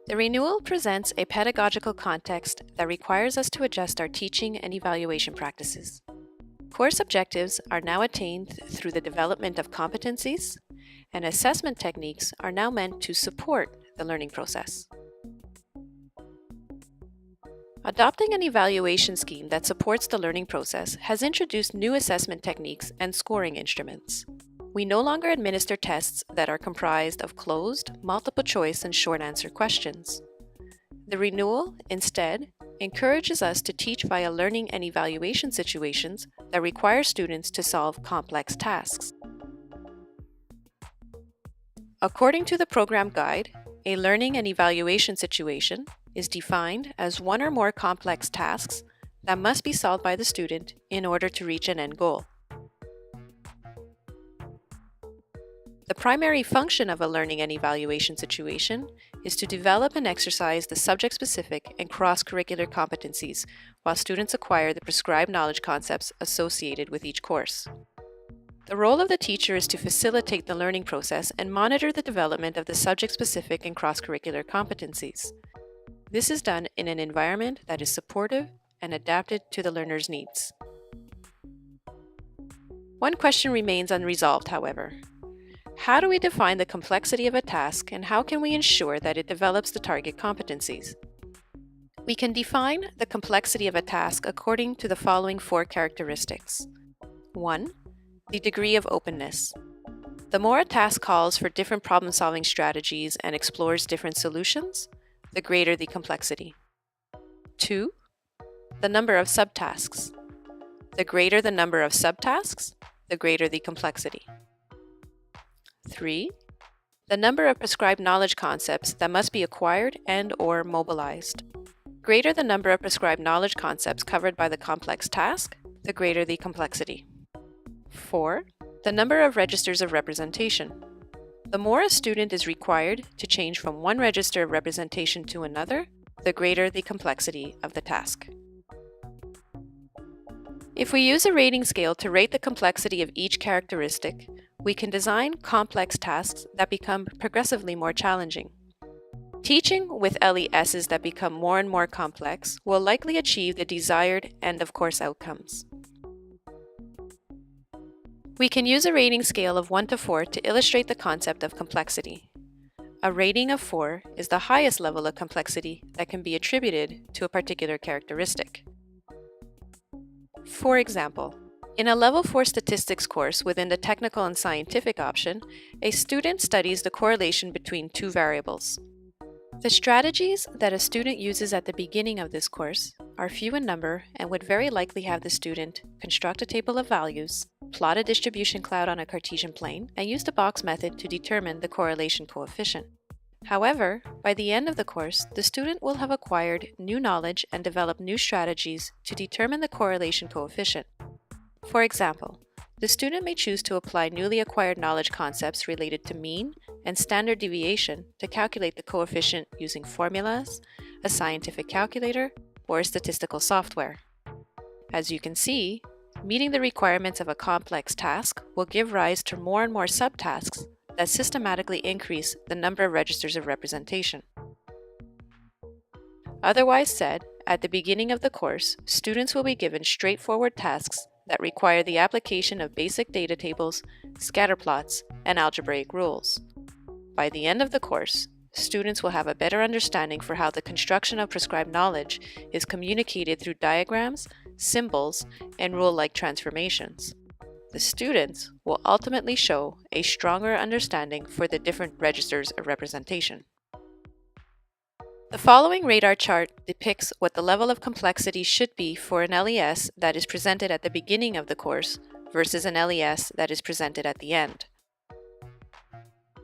The renewal presents a pedagogical context that requires us to adjust our teaching and evaluation practices. Course objectives are now attained through the development of competencies, and assessment techniques are now meant to support the learning process. Adopting an evaluation scheme that supports the learning process has introduced new assessment techniques and scoring instruments. We no longer administer tests that are comprised of closed, multiple choice, and short answer questions. The renewal, instead, encourages us to teach via learning and evaluation situations that require students to solve complex tasks. According to the program guide, a learning and evaluation situation is defined as one or more complex tasks that must be solved by the student in order to reach an end goal. The primary function of a learning and evaluation situation is to develop and exercise the subject-specific and cross-curricular competencies while students acquire the prescribed knowledge concepts associated with each course. The role of the teacher is to facilitate the learning process and monitor the development of the subject-specific and cross-curricular competencies. This is done in an environment that is supportive and adapted to the learner's needs. One question remains unresolved, however. How do we define the complexity of a task, and how can we ensure that it develops the target competencies? We can define the complexity of a task according to the following 4 characteristics. 1. The degree of openness. The more a task calls for different problem-solving strategies and explores different solutions, the greater the complexity. 2. The number of subtasks. The greater the number of subtasks, the greater the complexity. 3. The number of prescribed knowledge concepts that must be acquired and/or mobilized. Greater the number of prescribed knowledge concepts covered by the complex task, the greater the complexity. 4. The number of registers of representation. The more a student is required to change from one register of representation to another, the greater the complexity of the task. If we use a rating scale to rate the complexity of each characteristic, we can design complex tasks that become progressively more challenging. Teaching with LESs that become more and more complex will likely achieve the desired end-of-course outcomes. We can use a rating scale of 1 to 4 to illustrate the concept of complexity. A rating of 4 is the highest level of complexity that can be attributed to a particular characteristic. For example, in a Level 4 statistics course within the technical and scientific option, a student studies the correlation between 2 variables. The strategies that a student uses at the beginning of this course are few in number and would very likely have the student construct a table of values, plot a distribution cloud on a Cartesian plane, and use the box method to determine the correlation coefficient. However, by the end of the course, the student will have acquired new knowledge and developed new strategies to determine the correlation coefficient. For example, the student may choose to apply newly acquired knowledge concepts related to mean and standard deviation to calculate the coefficient using formulas, a scientific calculator, or statistical software. As you can see, meeting the requirements of a complex task will give rise to more and more subtasks that systematically increase the number of registers of representation. Otherwise said, at the beginning of the course, students will be given straightforward tasks that require the application of basic data tables, scatter plots, and algebraic rules. By the end of the course, students will have a better understanding for how the construction of prescribed knowledge is communicated through diagrams, symbols, and rule-like transformations. The students will ultimately show a stronger understanding for the different registers of representation. The following radar chart depicts what the level of complexity should be for an LES that is presented at the beginning of the course versus an LES that is presented at the end.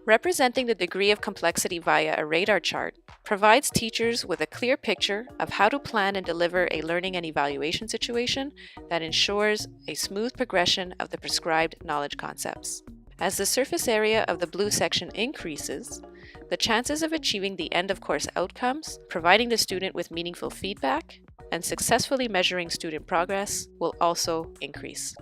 Representing the degree of complexity via a radar chart provides teachers with a clear picture of how to plan and deliver a learning and evaluation situation that ensures a smooth progression of the prescribed knowledge concepts. As the surface area of the blue section increases, the chances of achieving the end-of-course outcomes, providing the student with meaningful feedback, and successfully measuring student progress will also increase.